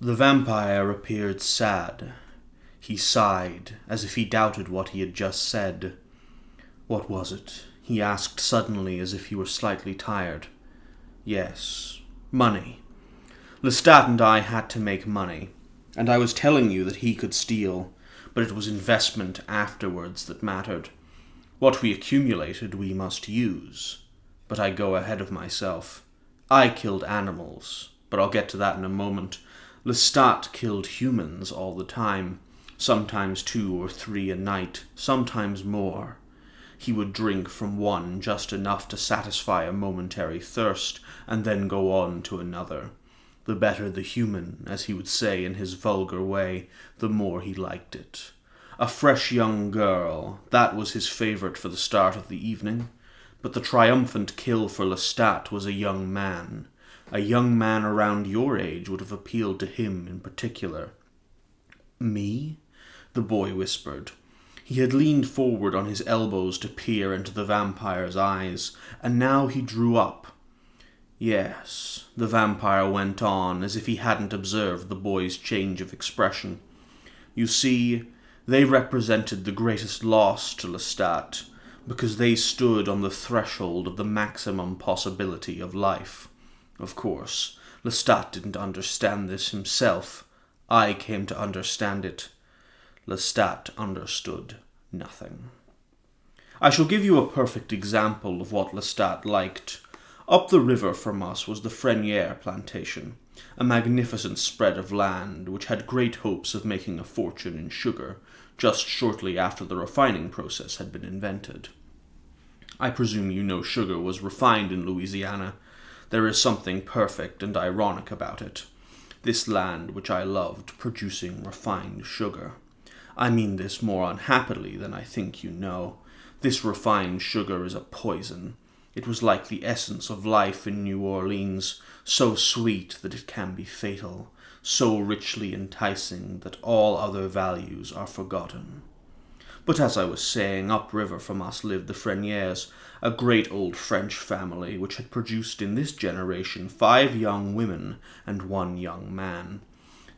The vampire appeared sad. He sighed, as if he doubted what he had just said. "What was it?" he asked suddenly, as if he were slightly tired. "Yes, money. Lestat and I had to make money, and I was telling you that he could steal, but it was investment afterwards that mattered. What we accumulated we must use. But I go ahead of myself. I killed animals, but I'll get to that in a moment. Lestat killed humans all the time, sometimes 2 or 3 a night, sometimes more. He would drink from one just enough to satisfy a momentary thirst, and then go on to another. The better the human, as he would say in his vulgar way, the more he liked it. A fresh young girl, that was his favourite for the start of the evening. But the triumphant kill for Lestat was a young man. A young man around your age would have appealed to him in particular. "Me?" the boy whispered. He had leaned forward on his elbows to peer into the vampire's eyes, and now he drew up. "Yes," the vampire went on, as if he hadn't observed the boy's change of expression. "You see, they represented the greatest loss to Lestat, because they stood on the threshold of the maximum possibility of life. Of course, Lestat didn't understand this himself. I came to understand it. Lestat understood nothing. I shall give you a perfect example of what Lestat liked. Up the river from us was the Freniere plantation, a magnificent spread of land which had great hopes of making a fortune in sugar, just shortly after the refining process had been invented. I presume you know sugar was refined in Louisiana. There is something perfect and ironic about it. This land which I loved producing refined sugar. I mean this more unhappily than I think you know. This refined sugar is a poison. It was like the essence of life in New Orleans, so sweet that it can be fatal, so richly enticing that all other values are forgotten. But as I was saying, upriver from us lived the Frenieres, a great old French family which had produced in this generation 5 young women and 1 young man.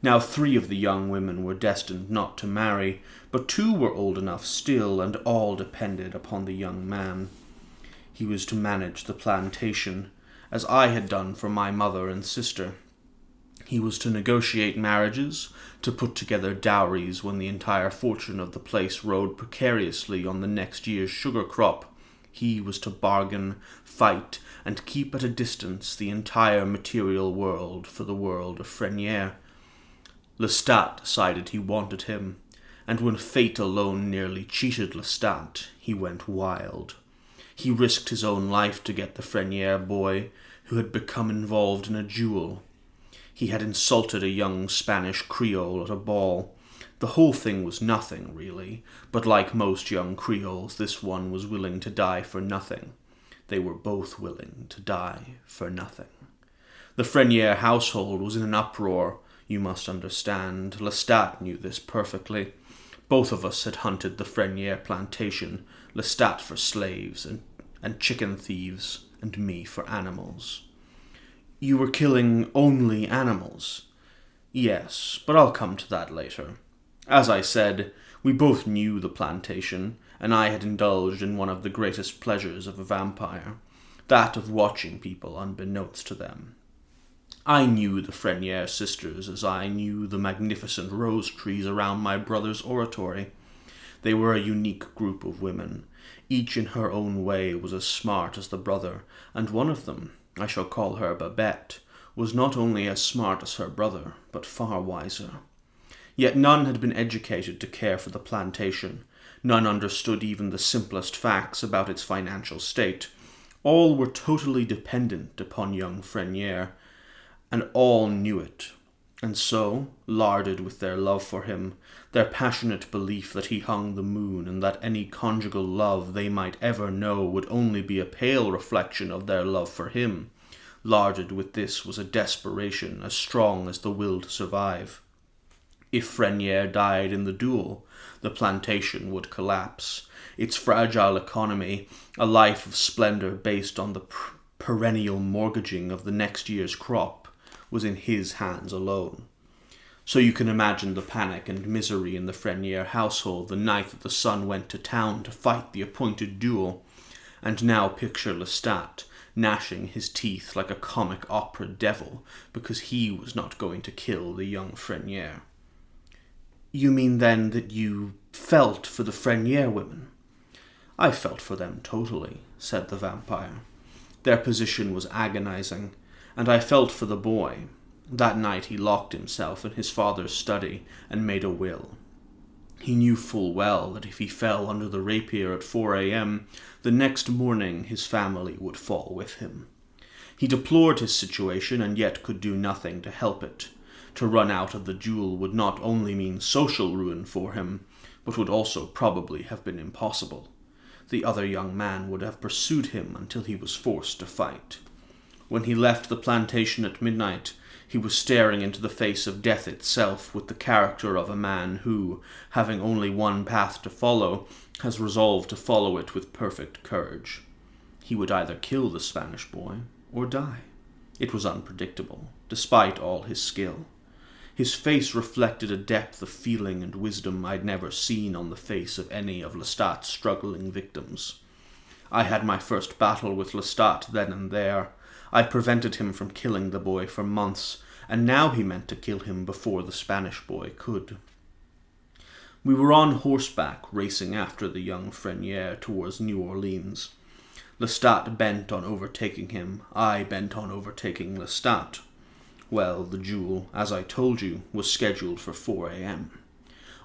Now 3 of the young women were destined not to marry, but 2 were old enough still, and all depended upon the young man. He was to manage the plantation, as I had done for my mother and sister. He was to negotiate marriages, to put together dowries when the entire fortune of the place rode precariously on the next year's sugar crop. He was to bargain, fight, and keep at a distance the entire material world for the world of Freniere. Lestat decided he wanted him, and when fate alone nearly cheated Lestat, he went wild. He risked his own life to get the Freniere boy, who had become involved in a duel. He had insulted a young Spanish Creole at a ball. The whole thing was nothing, really, but like most young Creoles, this one was willing to die for nothing. They were both willing to die for nothing. The Freniere household was in an uproar, you must understand. Lestat knew this perfectly. Both of us had hunted the Freniere plantation, Lestat for slaves and chicken thieves, and me for animals. You were killing only animals? Yes, but I'll come to that later. As I said, we both knew the plantation, and I had indulged in one of the greatest pleasures of a vampire, that of watching people unbeknownst to them. I knew the Freniere sisters as I knew the magnificent rose trees around my brother's oratory. They were a unique group of women. Each in her own way was as smart as the brother, and one of them, I shall call her Babette, was not only as smart as her brother, but far wiser. Yet none had been educated to care for the plantation. None understood even the simplest facts about its financial state. All were totally dependent upon young Freniere, and all knew it. And so, larded with their love for him, their passionate belief that he hung the moon, and that any conjugal love they might ever know would only be a pale reflection of their love for him, larded with this was a desperation as strong as the will to survive. If Freniere died in the duel, the plantation would collapse. Its fragile economy, a life of splendor based on the perennial mortgaging of the next year's crop, was in his hands alone. So you can imagine the panic and misery in the Frenier household the night that the son went to town to fight the appointed duel, and now picture Lestat gnashing his teeth like a comic opera devil because he was not going to kill the young Frenier. You mean then that you felt for the Frenier women? I felt for them totally, said the vampire. Their position was agonizing, and I felt for the boy. That night he locked himself in his father's study and made a will. He knew full well that if he fell under the rapier at 4 a.m., the next morning his family would fall with him. He deplored his situation and yet could do nothing to help it. To run out of the duel would not only mean social ruin for him, but would also probably have been impossible. The other young man would have pursued him until he was forced to fight. When he left the plantation at midnight, he was staring into the face of death itself with the character of a man who, having only one path to follow, has resolved to follow it with perfect courage. He would either kill the Spanish boy or die. It was unpredictable, despite all his skill. His face reflected a depth of feeling and wisdom I'd never seen on the face of any of Lestat's struggling victims. I had my first battle with Lestat then and there. I prevented him from killing the boy for months, and now he meant to kill him before the Spanish boy could. We were on horseback, racing after the young Frenier towards New Orleans. Lestat bent on overtaking him, I bent on overtaking Lestat. Well, the duel, as I told you, was scheduled for 4 a.m.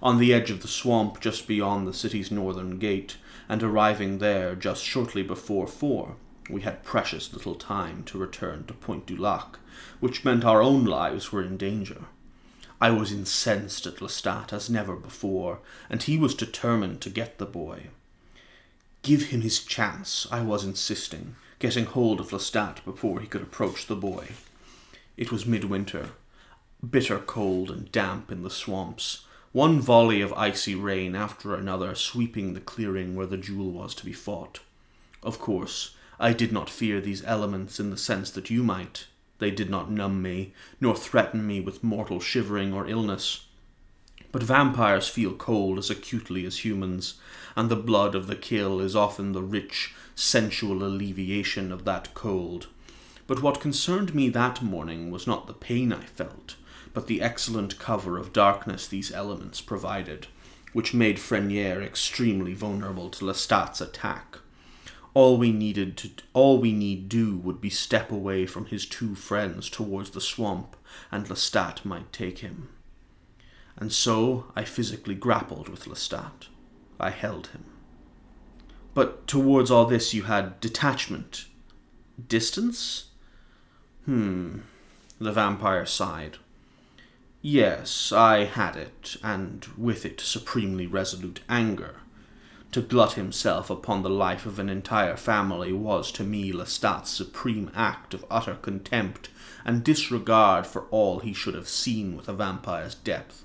On the edge of the swamp just beyond the city's northern gate, and arriving there just shortly before 4, we had precious little time to return to Pointe du Lac, which meant our own lives were in danger. I was incensed at Lestat as never before, and he was determined to get the boy. Give him his chance, I was insisting, getting hold of Lestat before he could approach the boy. It was midwinter, bitter cold and damp in the swamps, one volley of icy rain after another sweeping the clearing where the duel was to be fought. Of course, I did not fear these elements in the sense that you might. They did not numb me, nor threaten me with mortal shivering or illness. But vampires feel cold as acutely as humans, and the blood of the kill is often the rich, sensual alleviation of that cold. But what concerned me that morning was not the pain I felt, but the excellent cover of darkness these elements provided, which made Frenier extremely vulnerable to Lestat's attack. All we need do would be step away from his two friends towards the swamp, and Lestat might take him. And so I physically grappled with Lestat. I held him. But towards all this you had detachment. Distance? The vampire sighed. Yes, I had it, and with it supremely resolute anger. To glut himself upon the life of an entire family was to me Lestat's supreme act of utter contempt and disregard for all he should have seen with a vampire's depth.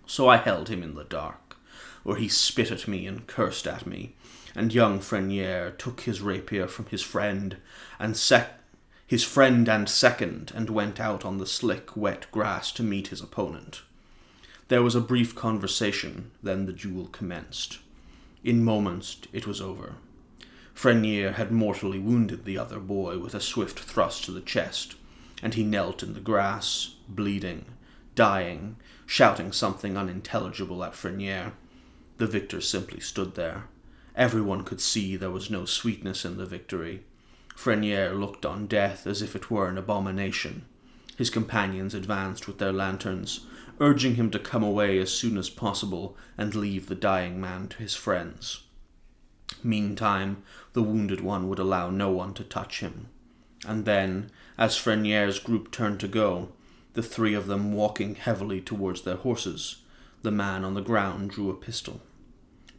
So I held him in the dark, where he spit at me and cursed at me, and young Frenier took his rapier from his friend and second, and went out on the slick, wet grass to meet his opponent. There was a brief conversation, then the duel commenced. In moments it was over. Frenier had mortally wounded the other boy with a swift thrust to the chest, and he knelt in the grass, bleeding, dying, shouting something unintelligible at Frenier. The victor simply stood there. Everyone could see there was no sweetness in the victory. Frenier looked on death as if it were an abomination. His companions advanced with their lanterns, urging him to come away as soon as possible and leave the dying man to his friends. Meantime, the wounded one would allow no one to touch him. And then, as Frenier's group turned to go, the three of them walking heavily towards their horses, the man on the ground drew a pistol.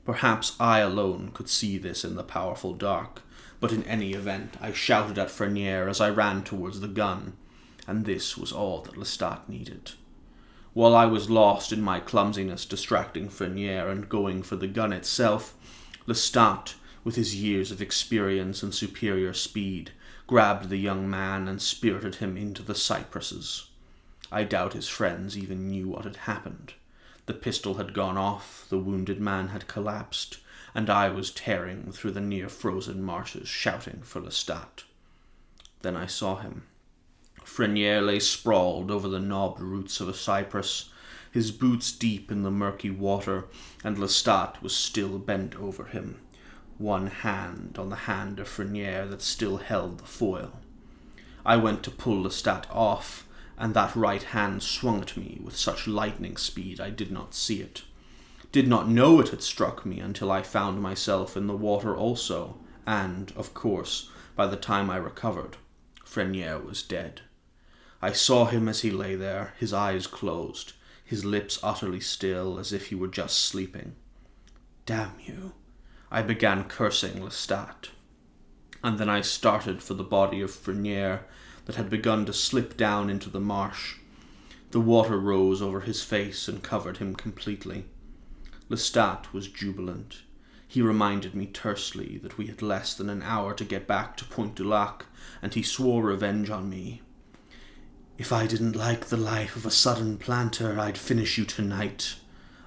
Perhaps I alone could see this in the powerful dark, but in any event I shouted at Frenier as I ran towards the gun, and this was all that Lestat needed. While I was lost in my clumsiness distracting Frenier and going for the gun itself, Lestat, with his years of experience and superior speed, grabbed the young man and spirited him into the cypresses. I doubt his friends even knew what had happened. The pistol had gone off, the wounded man had collapsed, and I was tearing through the near-frozen marshes shouting for Lestat. Then I saw him. Frenier lay sprawled over the knobbed roots of a cypress, his boots deep in the murky water, and Lestat was still bent over him, one hand on the hand of Frenier that still held the foil. I went to pull Lestat off, and that right hand swung at me with such lightning speed I did not see it. Did not know it had struck me until I found myself in the water also, and, of course, by the time I recovered, Frenier was dead. I saw him as he lay there, his eyes closed, his lips utterly still, as if he were just sleeping. Damn you! I began cursing Lestat. And then I started for the body of Frenier that had begun to slip down into the marsh. The water rose over his face and covered him completely. Lestat was jubilant. He reminded me tersely that we had less than an hour to get back to Point du Lac, and he swore revenge on me. If I didn't like the life of a sudden planter, I'd finish you tonight.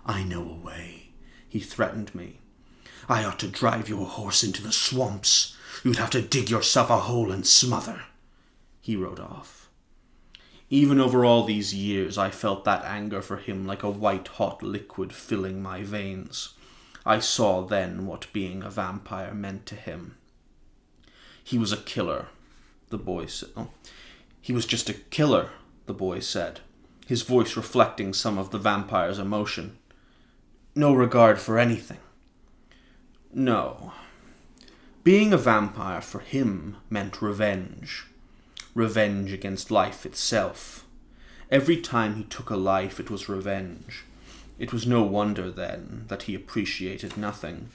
I know a way, he threatened me. I ought to drive your horse into the swamps. You'd have to dig yourself a hole and smother. He rode off. Even over all these years, I felt that anger for him like a white-hot liquid filling my veins. I saw then what being a vampire meant to him. He was a killer, the boy said. Oh, he was just a killer, the boy said, his voice reflecting some of the vampire's emotion. No regard for anything. No. Being a vampire for him meant revenge. Revenge against life itself. Every time he took a life, it was revenge. It was no wonder, then, that he appreciated nothing.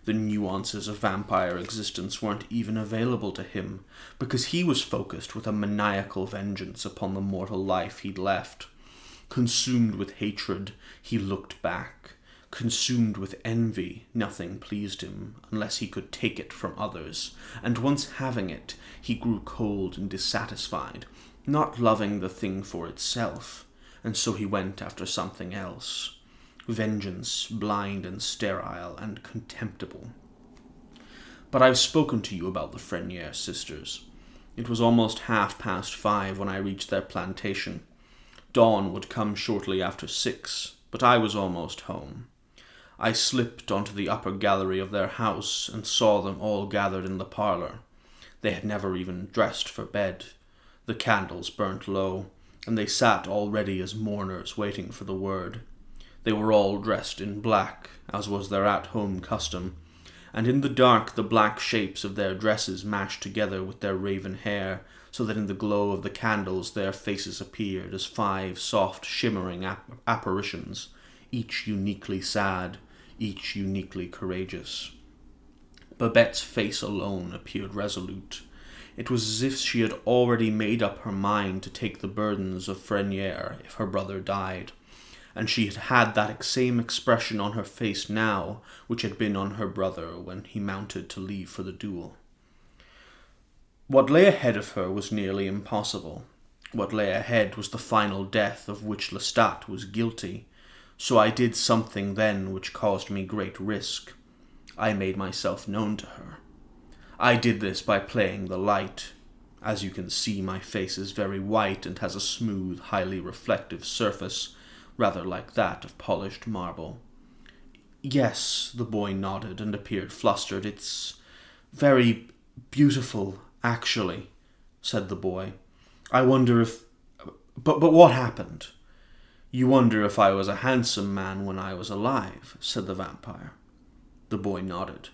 The nuances of vampire existence weren't even available to him, because he was focused with a maniacal vengeance upon the mortal life he'd left. Consumed with hatred, he looked back. Consumed with envy, nothing pleased him, unless he could take it from others, and once having it, he grew cold and dissatisfied, not loving the thing for itself, and so he went after something else. Vengeance, blind and sterile and contemptible. But I've spoken to you about the Frenier sisters. It was almost 5:30 when I reached their plantation. Dawn would come shortly after 6, but I was almost home. I slipped onto the upper gallery of their house and saw them all gathered in the parlor. They had never even dressed for bed. The candles burnt low, and they sat all ready as mourners waiting for the word. They were all dressed in black, as was their at-home custom, and in the dark the black shapes of their dresses mashed together with their raven hair, so that in the glow of the candles their faces appeared as 5 soft, shimmering apparitions, each uniquely sad, each uniquely courageous. Babette's face alone appeared resolute. It was as if she had already made up her mind to take the burdens of Frenier if her brother died, and she had had that same expression on her face now which had been on her brother when he mounted to leave for the duel. What lay ahead of her was nearly impossible. What lay ahead was the final death of which Lestat was guilty, so I did something then which caused me great risk. I made myself known to her. I did this by playing the light. As you can see, my face is very white and has a smooth, highly reflective surface, rather like that of polished marble. Yes, the boy nodded and appeared flustered. It's very beautiful, actually, said the boy. I wonder if... But what happened? You wonder if I was a handsome man when I was alive, said the vampire. The boy nodded.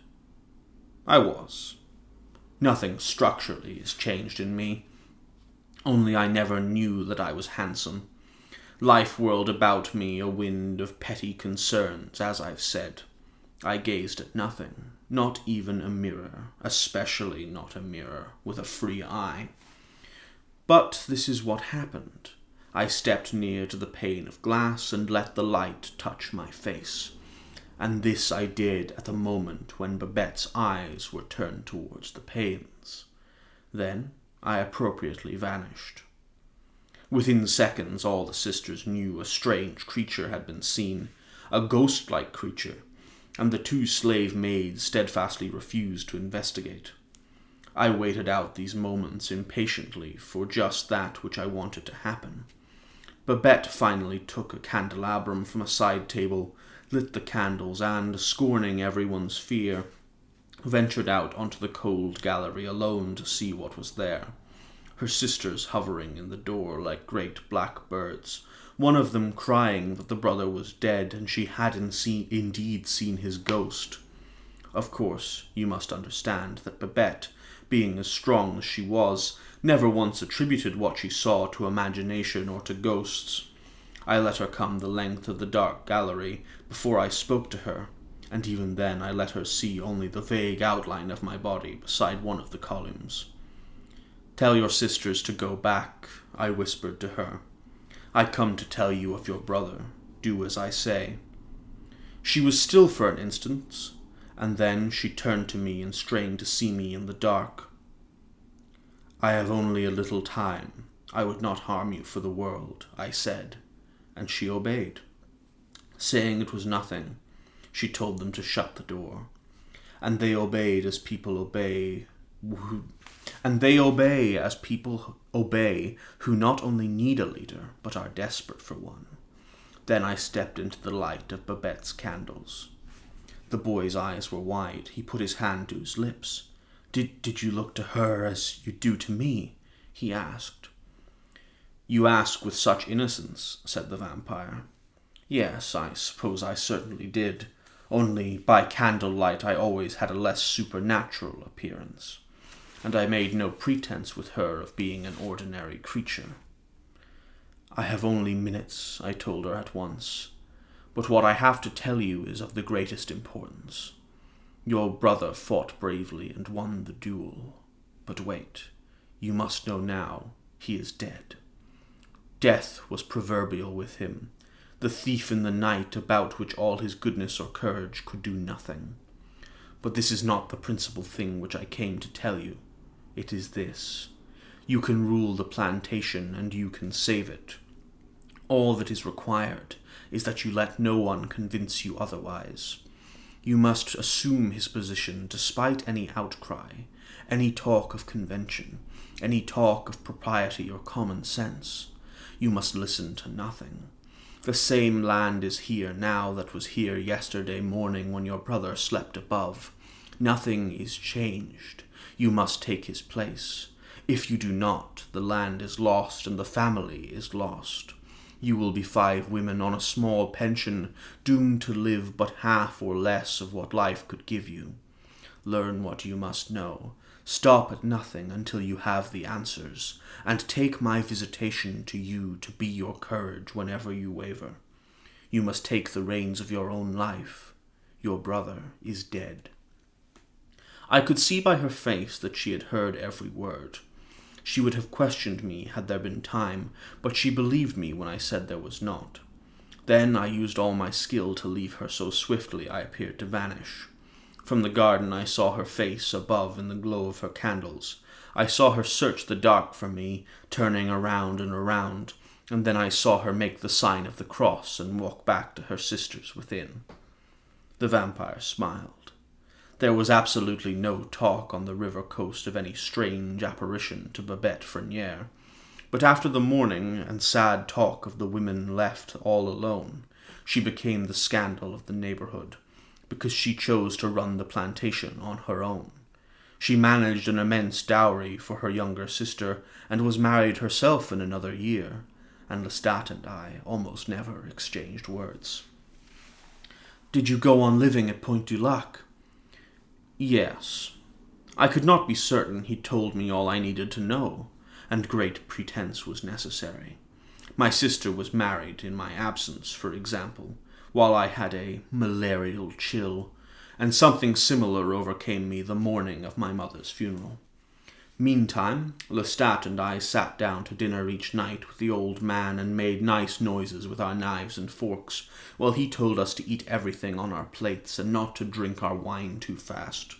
I was. Nothing structurally is changed in me. Only I never knew that I was handsome. Life whirled about me a wind of petty concerns, as I've said. I gazed at nothing, not even a mirror, especially not a mirror with a free eye. But this is what happened. I stepped near to the pane of glass and let the light touch my face. And this I did at the moment when Babette's eyes were turned towards the panes. Then I appropriately vanished. Within seconds, all the sisters knew a strange creature had been seen, a ghost-like creature, and the two slave maids steadfastly refused to investigate. I waited out these moments impatiently for just that which I wanted to happen. Babette finally took a candelabrum from a side table, lit the candles, and, scorning everyone's fear, ventured out onto the cold gallery alone to see what was there. Her sisters hovering in the door like great black birds, one of them crying that the brother was dead and she had indeed seen his ghost. Of course, you must understand that Babette, being as strong as she was, never once attributed what she saw to imagination or to ghosts. I let her come the length of the dark gallery before I spoke to her, and even then I let her see only the vague outline of my body beside one of the columns. "Tell your sisters to go back," I whispered to her. "I come to tell you of your brother. Do as I say." She was still for an instant, and then she turned to me and strained to see me in the dark. "I have only a little time. I would not harm you for the world," I said, and she obeyed. Saying it was nothing, she told them to shut the door, and they obeyed as people obey who not only need a leader, but are desperate for one. Then I stepped into the light of Babette's candles. The boy's eyes were wide. He put his hand to his lips. Did you look to her as you do to me?" he asked. "You ask with such innocence," said the vampire. "Yes, I suppose I certainly did. Only by candlelight I always had a less supernatural appearance, and I made no pretense with her of being an ordinary creature." "I have only minutes," I told her at once, "but what I have to tell you is of the greatest importance. Your brother fought bravely and won the duel. But wait, you must know now, he is dead. Death was proverbial with him, the thief in the night about which all his goodness or courage could do nothing. But this is not the principal thing which I came to tell you. It is this: you can rule the plantation and you can save it. All that is required is that you let no one convince you otherwise. You must assume his position despite any outcry, any talk of convention, any talk of propriety or common sense. You must listen to nothing. The same land is here now that was here yesterday morning when your brother slept above. Nothing is changed. You must take his place. If you do not, the land is lost and the family is lost. You will be 5 women on a small pension, doomed to live but half or less of what life could give you. Learn what you must know. Stop at nothing until you have the answers, and take my visitation to you to be your courage whenever you waver. You must take the reins of your own life. Your brother is dead." I could see by her face that she had heard every word. She would have questioned me had there been time, but she believed me when I said there was not. Then I used all my skill to leave her so swiftly I appeared to vanish. From the garden I saw her face above in the glow of her candles. I saw her search the dark for me, turning around and around, and then I saw her make the sign of the cross and walk back to her sisters within. The vampire smiled. There was absolutely no talk on the river coast of any strange apparition to Babette Frenier, but after the mourning and sad talk of the women left all alone, she became the scandal of the neighborhood, because she chose to run the plantation on her own. She managed an immense dowry for her younger sister, and was married herself in another year, and Lestat and I almost never exchanged words. "Did you go on living at Point du Lac?" "Yes. I could not be certain he'd told me all I needed to know, and great pretense was necessary. My sister was married in my absence, for example, while I had a malarial chill, and something similar overcame me the morning of my mother's funeral. Meantime, Lestat and I sat down to dinner each night with the old man and made nice noises with our knives and forks, while he told us to eat everything on our plates and not to drink our wine too fast.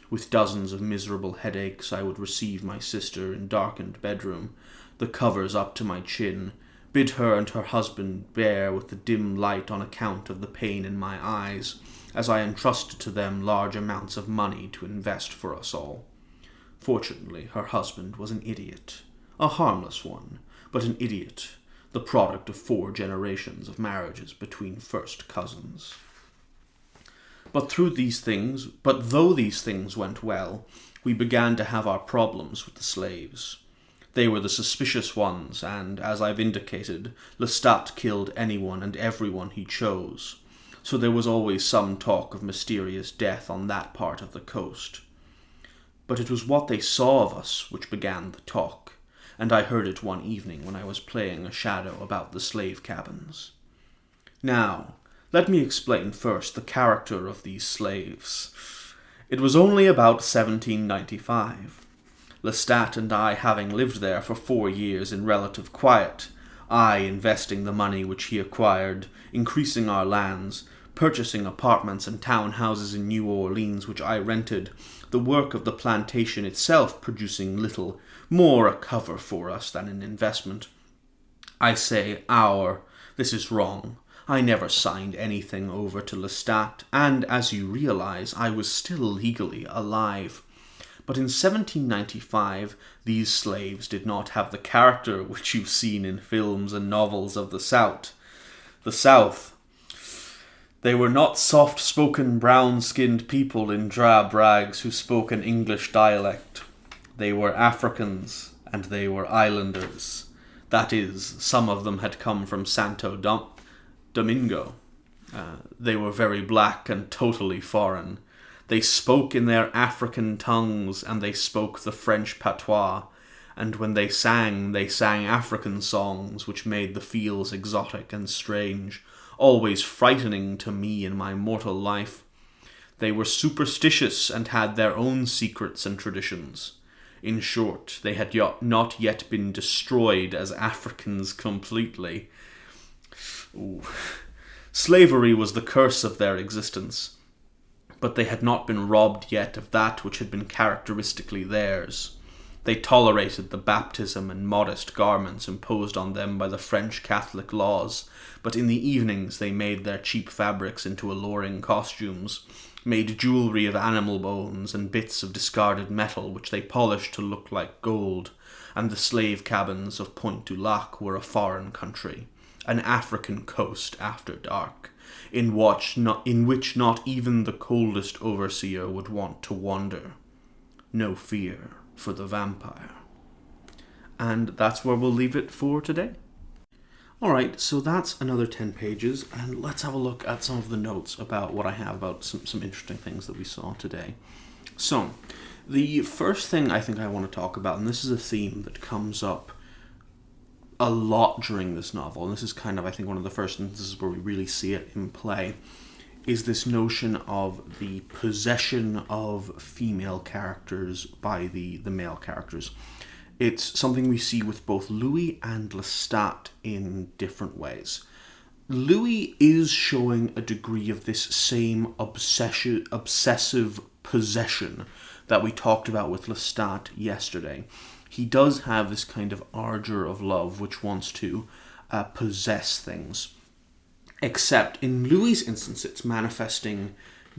With dozens of miserable headaches, I would receive my sister in darkened bedroom, the covers up to my chin, bid her and her husband bear with the dim light on account of the pain in my eyes, as I entrusted to them large amounts of money to invest for us all. Fortunately, her husband was an idiot. A harmless one, but an idiot, the product of 4 generations of marriages between first cousins. But though these things went well, we began to have our problems with the slaves. They were the suspicious ones, and, as I've indicated, Lestat killed anyone and everyone he chose, so there was always some talk of mysterious death on that part of the coast. But it was what they saw of us which began the talk, and I heard it one evening when I was playing a shadow about the slave cabins. Now, let me explain first the character of these slaves. It was only about 1795. Lestat and I having lived there for 4 years in relative quiet, I investing the money which he acquired, increasing our lands, purchasing apartments and townhouses in New Orleans which I rented, the work of the plantation itself producing little, more a cover for us than an investment. I say our. This is wrong. I never signed anything over to Lestat, and as you realize, I was still legally alive. But in 1795, these slaves did not have the character which you've seen in films and novels of the South. The South. They were not soft-spoken, brown-skinned people in drab rags who spoke an English dialect. They were Africans, and they were islanders. That is, some of them had come from Santo Domingo. They were very black and totally foreign. They spoke in their African tongues, and they spoke the French patois, and when they sang African songs which made the fields exotic and strange, always frightening to me in my mortal life. They were superstitious and had their own secrets and traditions. In short, they had not yet been destroyed as Africans completely. Ooh. Slavery was the curse of their existence, but they had not been robbed yet of that which had been characteristically theirs. They tolerated the baptism and modest garments imposed on them by the French Catholic laws, but in the evenings they made their cheap fabrics into alluring costumes, made jewelry of animal bones and bits of discarded metal which they polished to look like gold, and the slave cabins of Pointe du Lac were a foreign country, an African coast after dark, in which not even the coldest overseer would want to wander. No fear for the vampire. And that's where we'll leave it for today. Alright, so that's another 10 pages, and let's have a look at some of the notes about what I have about some interesting things that we saw today. So, the first thing I think I want to talk about, and this is a theme that comes up a lot during this novel, and this is kind of, I think, one of the first instances where we really see it in play, is this notion of the possession of female characters by the male characters. It's something we see with both Louis and Lestat in different ways. Louis is showing a degree of this same obsessive possession that we talked about with Lestat yesterday. He does have this kind of ardor of love which wants to possess things. Except in Louis' instance, it's manifesting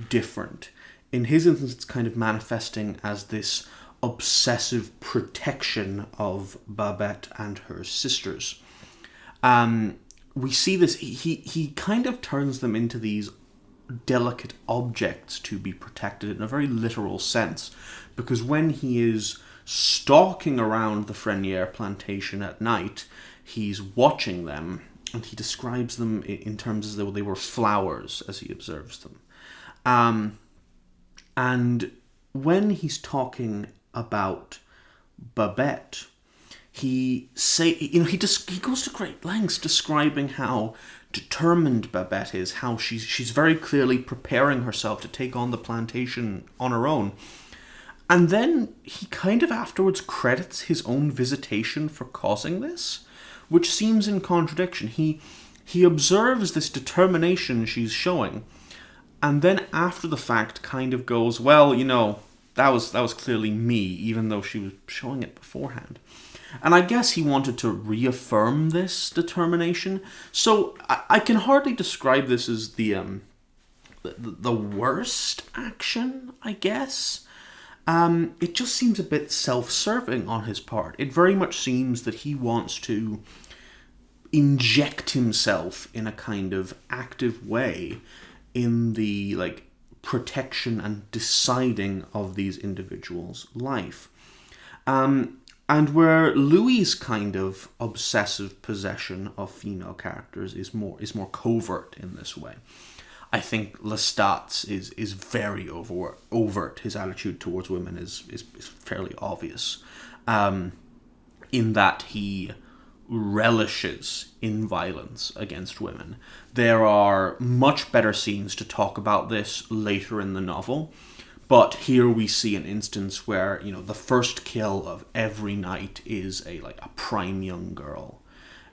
different. In his instance, it's kind of manifesting as this obsessive protection of Babette and her sisters. We see this, he kind of turns them into these delicate objects to be protected in a very literal sense, because when he is stalking around the Frenier plantation at night, he's watching them, and he describes them in terms as though they were flowers, as he observes them. And when he's talking about Babette, he goes to great lengths describing how determined Babette is, how she's very clearly preparing herself to take on the plantation on her own. And then he kind of afterwards credits his own visitation for causing this, which seems in contradiction. He observes this determination she's showing, and then after the fact kind of goes, well, that was clearly me, even though she was showing it beforehand. And I guess he wanted to reaffirm this determination. So I can hardly describe this as the worst action, I guess. It just seems a bit self-serving on his part. It very much seems that he wants to inject himself in a kind of active way in the protection and deciding of these individuals' life. And where Louis's kind of obsessive possession of female characters is more covert in this way. I think Lestat's is very overt. His attitude towards women is fairly obvious, in that he relishes in violence against women. There are much better scenes to talk about this later in the novel, but here we see an instance where, the first kill of every night is a prime young girl.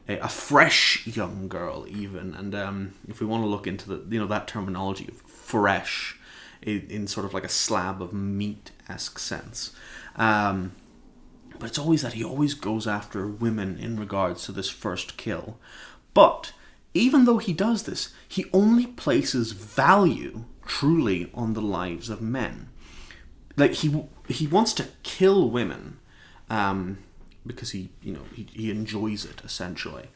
A fresh young girl, even, and if we want to look into that terminology of fresh, in sort of like a slab of meat-esque sense, but it's always that he always goes after women in regards to this first kill. But even though he does this, he only places value truly on the lives of men. He wants to kill women. Because he enjoys it, essentially.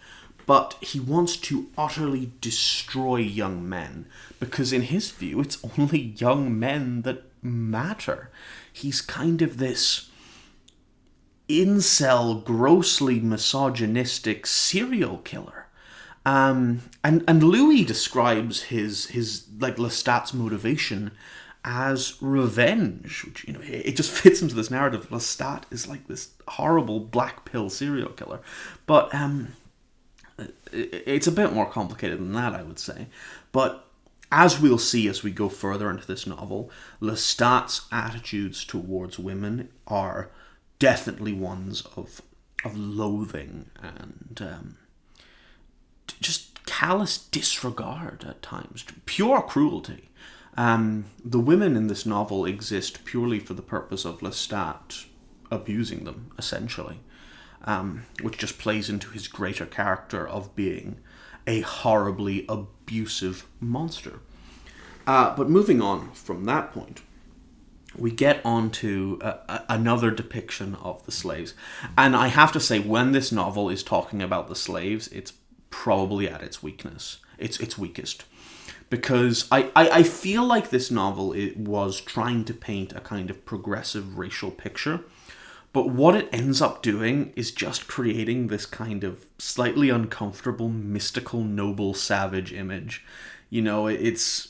But he wants to utterly destroy young men, because in his view, it's only young men that matter. He's kind of this incel, grossly misogynistic serial killer. And Louis describes his Lestat's motivation as revenge, which, it just fits into this narrative. Lestat is like this horrible black pill serial killer, but it's a bit more complicated than that, I would say. But as we'll see as we go further into this novel, Lestat's attitudes towards women are definitely ones of loathing and just callous disregard at times, pure cruelty. The women in this novel exist purely for the purpose of Lestat abusing them, essentially, which just plays into his greater character of being a horribly abusive monster. But moving on from that point, we get on to another depiction of the slaves. And I have to say, when this novel is talking about the slaves, it's probably at its weakness. It's weakest. Because I feel like this novel was trying to paint a kind of progressive racial picture, but what it ends up doing is just creating this kind of slightly uncomfortable, mystical, noble, savage image. It's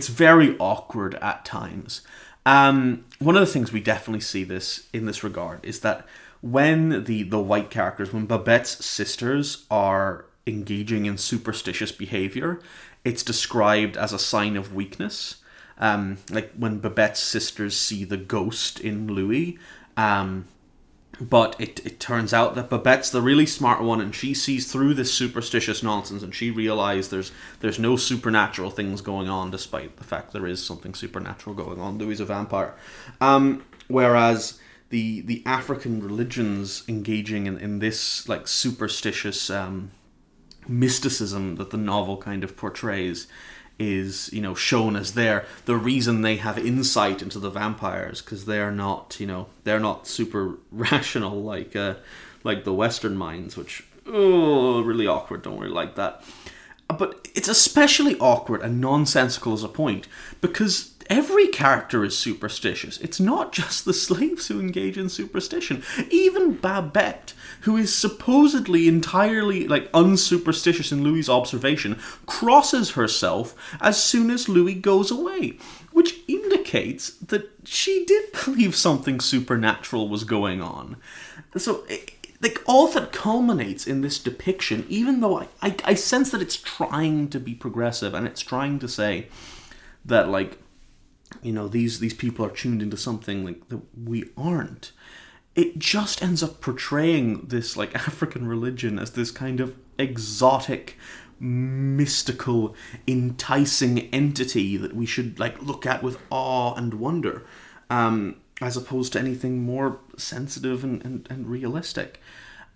very awkward at times. One of the things we definitely see this in this regard is that when the white characters, when Babette's sisters are engaging in superstitious behavior, it's described as a sign of weakness. Like when Babette's sisters see the ghost in Louis. But it turns out that Babette's the really smart one, and she sees through this superstitious nonsense, and she realizes there's no supernatural things going on, despite the fact there is something supernatural going on. Louis is a vampire. Whereas the African religions engaging in this superstitious mysticism that the novel kind of portrays is, shown as the reason they have insight into the vampires, because they're not super rational like the Western minds, which really awkward. Don't really like that. But it's especially awkward and nonsensical as a point because every character is superstitious. It's not just the slaves who engage in superstition. Even Babette, who is supposedly entirely unsuperstitious in Louis' observation, crosses herself as soon as Louis goes away, which indicates that she did believe something supernatural was going on. So all that culminates in this depiction, even though I sense that it's trying to be progressive and it's trying to say that these people are tuned into something that we aren't. It just ends up portraying this African religion as this kind of exotic, mystical, enticing entity that we should like look at with awe and wonder, as opposed to anything more sensitive and realistic.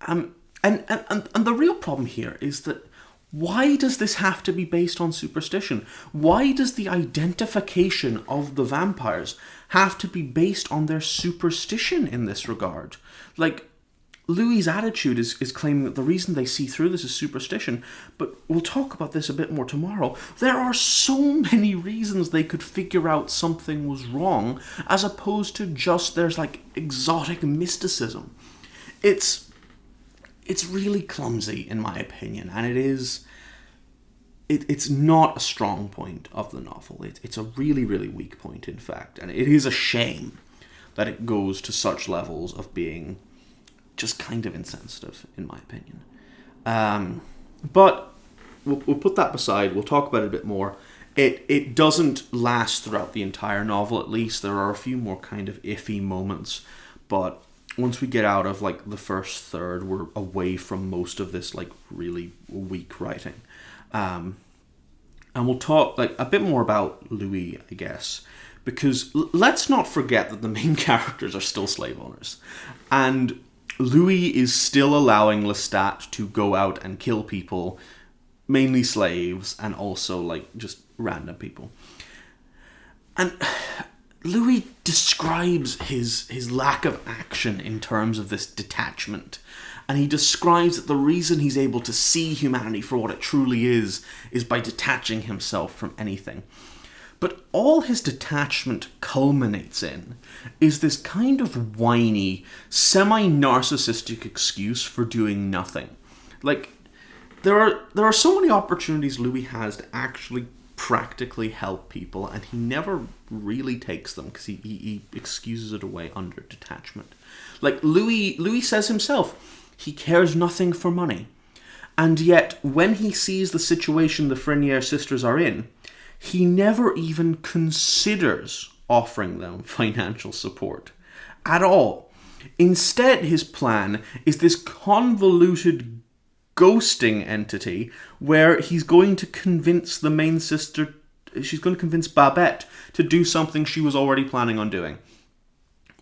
And the real problem here is that why does this have to be based on superstition? Why does the identification of the vampires have to be based on their superstition in this regard? Like, Louis's attitude is claiming that the reason they see through this is superstition, but we'll talk about this a bit more tomorrow. There are so many reasons they could figure out something was wrong, as opposed to just there's like exotic mysticism. It's really clumsy, in my opinion, and it's not a strong point of the novel. It's a really, really weak point, in fact, and it is a shame that it goes to such levels of being just kind of insensitive, in my opinion. But we'll put that beside. We'll talk about it a bit more. It doesn't last throughout the entire novel, at least. There are a few more kind of iffy moments, but once we get out of like the first third, we're away from most of this like really weak writing. And we'll talk like a bit more about Louis, I guess, because let's not forget that the main characters are still slave owners, and Louis is still allowing Lestat to go out and kill people, mainly slaves, and also like just random people. And Louis describes his lack of action in terms of this detachment. And he describes that the reason he's able to see humanity for what it truly is by detaching himself from anything. But all his detachment culminates in is this kind of whiny, semi-narcissistic excuse for doing nothing. Like, there are so many opportunities Louis has to actually practically help people, and he never really takes them because he excuses it away under detachment. Like, Louis says himself, he cares nothing for money. And yet, when he sees the situation the Frenier sisters are in, he never even considers offering them financial support at all. Instead, his plan is this convoluted ghosting entity where he's going to convince the main sister, she's going to convince Babette to do something she was already planning on doing.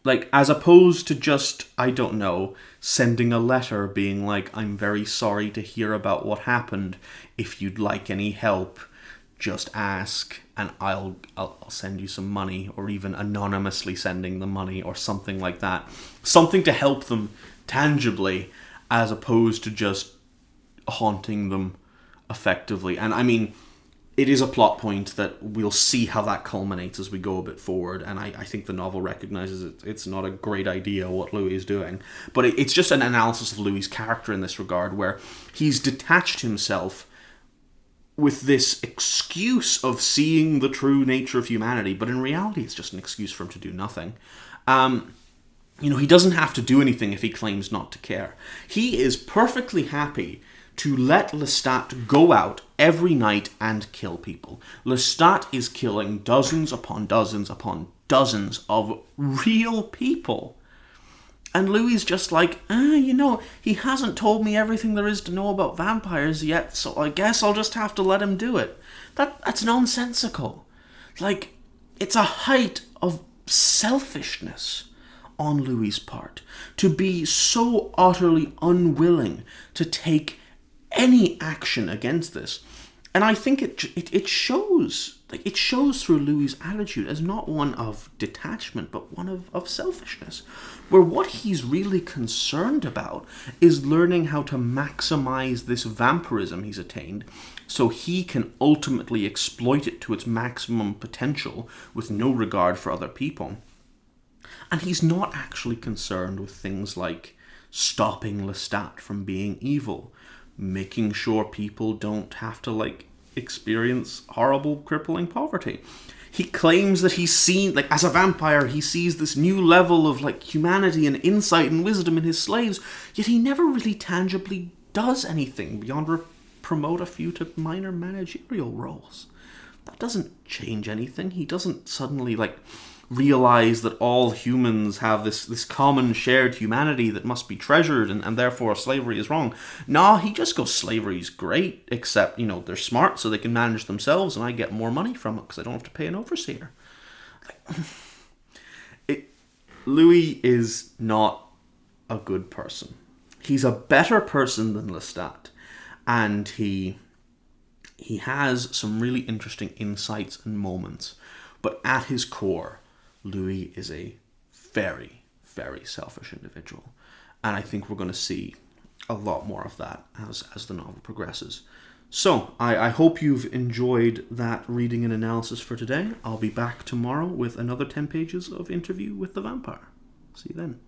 Like, as opposed to just, I don't know, sending a letter being like, I'm very sorry to hear about what happened. If you'd like any help, just ask and I'll send you some money, or even anonymously sending the money or something like that. Something to help them tangibly as opposed to just haunting them effectively. And I mean, it is a plot point that we'll see how that culminates as we go a bit forward, and I think the novel recognizes it's not a great idea what Louis is doing, but it's just an analysis of Louis' character in this regard, where he's detached himself with this excuse of seeing the true nature of humanity, but in reality it's just an excuse for him to do nothing. He doesn't have to do anything if he claims not to care. He is perfectly happy to let Lestat go out every night and kill people. Lestat is killing dozens upon dozens upon dozens of real people. And Louis just like, he hasn't told me everything there is to know about vampires yet, so I guess I'll just have to let him do it. That's nonsensical. Like, it's a height of selfishness on Louis' part to be so utterly unwilling to take any action against this. And I think it shows. Like, it shows through Louis' attitude as not one of detachment, but one of selfishness, where what he's really concerned about is learning how to maximize this vampirism he's attained so he can ultimately exploit it to its maximum potential with no regard for other people. And he's not actually concerned with things like stopping Lestat from being evil, making sure people don't have to, experience horrible, crippling poverty. He claims that he's seen, as a vampire, he sees this new level of, humanity and insight and wisdom in his slaves, yet he never really tangibly does anything beyond promote a few to minor managerial roles. That doesn't change anything. He doesn't suddenly, realize that all humans have this common shared humanity that must be treasured, and therefore slavery is wrong. Nah, he just goes, slavery's great, except, they're smart so they can manage themselves, and I get more money from it because I don't have to pay an overseer. Louis is not a good person. He's a better person than Lestat, and he has some really interesting insights and moments, but at his core, Louis is a very, very selfish individual. And I think we're going to see a lot more of that as the novel progresses. So, I hope you've enjoyed that reading and analysis for today. I'll be back tomorrow with another 10 pages of Interview with the Vampire. See you then.